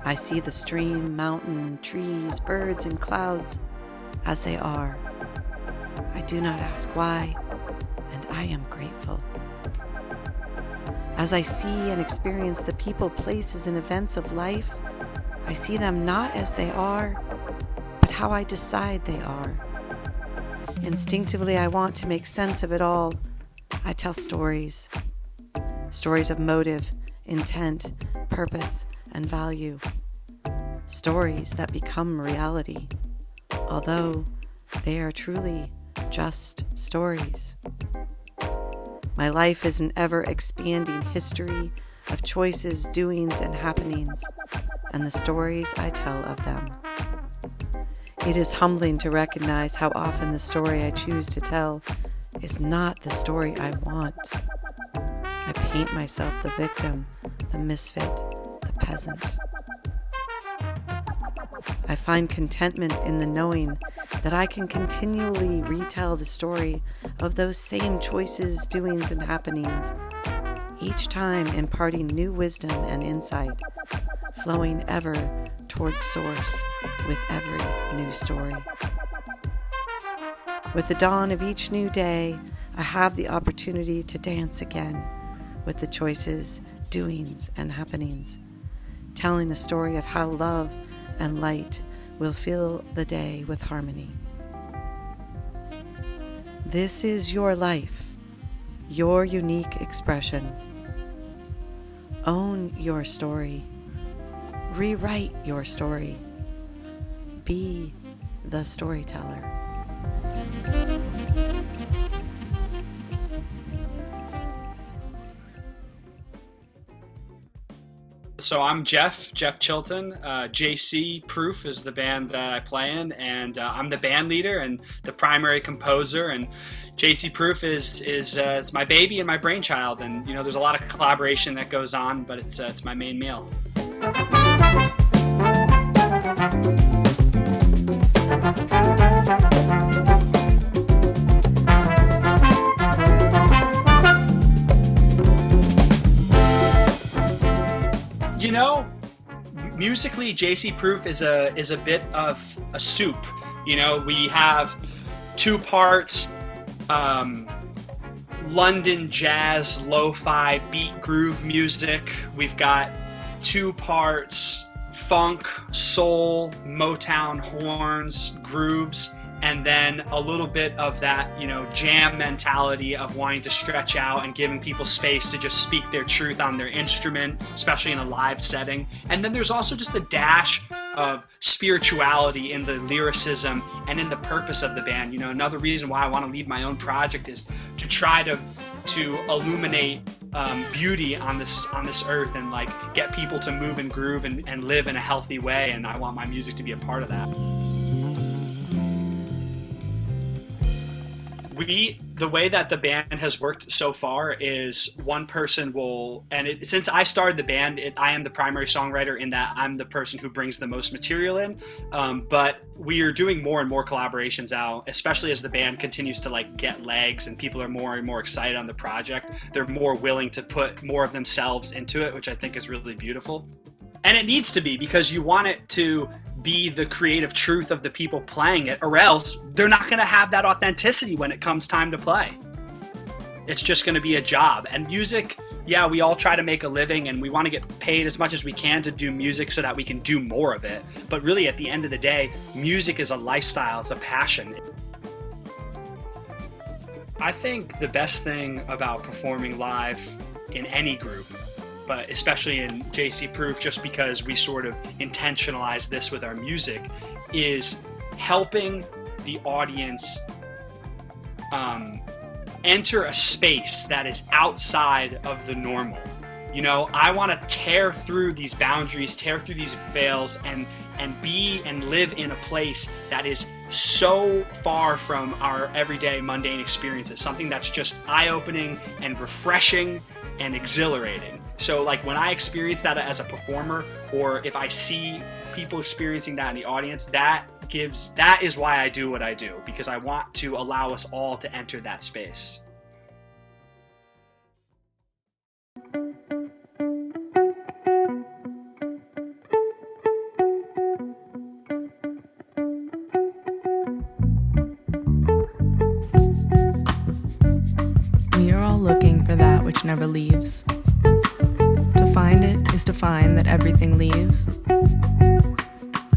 I see the stream, mountain, trees, birds, and clouds as they are. I do not ask why, and I am grateful. As I see and experience the people, places, and events of life, I see them not as they are, but how I decide they are. Instinctively, I want to make sense of it all. I tell stories. Stories of motive, intent, purpose, and value. Stories that become reality, although they are truly just stories. My life is an ever-expanding history of choices, doings, and happenings, and the stories I tell of them. It is humbling to recognize how often the story I choose to tell is not the story I want. I paint myself the victim, the misfit, the peasant. I find contentment in the knowing that I can continually retell the story of those same choices, doings, and happenings, each time imparting new wisdom and insight, flowing ever towards source with every new story. With the dawn of each new day, I have the opportunity to dance again with the choices, doings, and happenings, telling a story of how love and light will fill the day with harmony. This is your life, your unique expression. Own your story. Rewrite your story. Be the storyteller. So I'm Jeff Chilton. JC Proof is the band that I play in, and I'm the band leader and the primary composer. And JC Proof is it's my baby and my brainchild. And you know, there's a lot of collaboration that goes on, but it's my main meal. You know, musically, JC Proof is a bit of a soup. You know, we have two parts London jazz, lo-fi, beat groove music. We've got two parts funk, soul, Motown horns, grooves, and then a little bit of that, you know, jam mentality of wanting to stretch out and giving people space to just speak their truth on their instrument, especially in a live setting. And then there's also just a dash of spirituality in the lyricism and in the purpose of the band. You know, another reason why I want to lead my own project is to try to illuminate beauty on this earth and like get people to move and groove and live in a healthy way. And I want my music to be a part of that. The way that the band has worked so far is one person will, and since I started the band, I am the primary songwriter in that I'm the person who brings the most material in, but we are doing more and more collaborations now, especially as the band continues to like get legs and people are more and more excited on the project. They're more willing to put more of themselves into it, which I think is really beautiful. And it needs to be, because you want it to be the creative truth of the people playing it, or else they're not going to have that authenticity when it comes time to play. It's just going to be a job. And music, yeah, we all try to make a living and we want to get paid as much as we can to do music so that we can do more of it. But really, at the end of the day, music is a lifestyle, it's a passion. I think the best thing about performing live in any group, but especially in JC Proof, just because we sort of intentionalize this with our music, is helping the audience enter a space that is outside of the normal. You know, I want to tear through these boundaries, tear through these veils, and be and live in a place that is so far from our everyday mundane experiences, something that's just eye-opening and refreshing and exhilarating. So like when I experience that as a performer, or if I see people experiencing that in the audience, that is why I do what I do, because I want to allow us all to enter that space. never leaves. To find it is to find that everything leaves.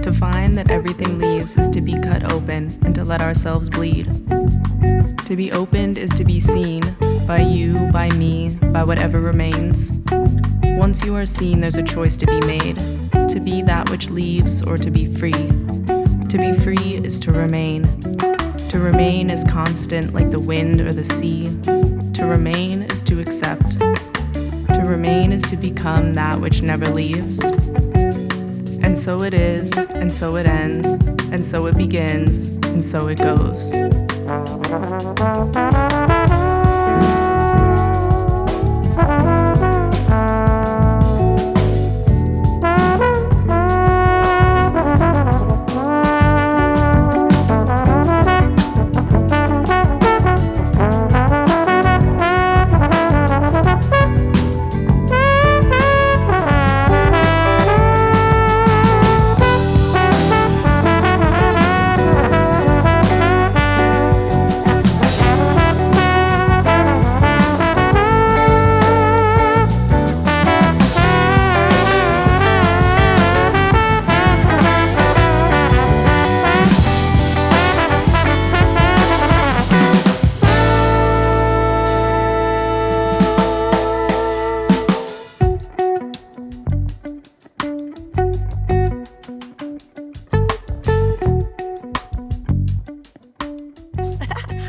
To find that everything leaves is to be cut open and to let ourselves bleed. To be opened is to be seen by you, by me, by whatever remains. Once you are seen, there's a choice to be made, to be that which leaves or to be free. To be free is to remain. To remain is constant like the wind or the sea. To remain is to accept. To remain is to become that which never leaves. And so it is, and so it ends, and so it begins, and so it goes.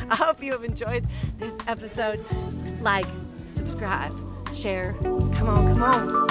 I hope you have enjoyed this episode. Like, subscribe, share. Come on, come on.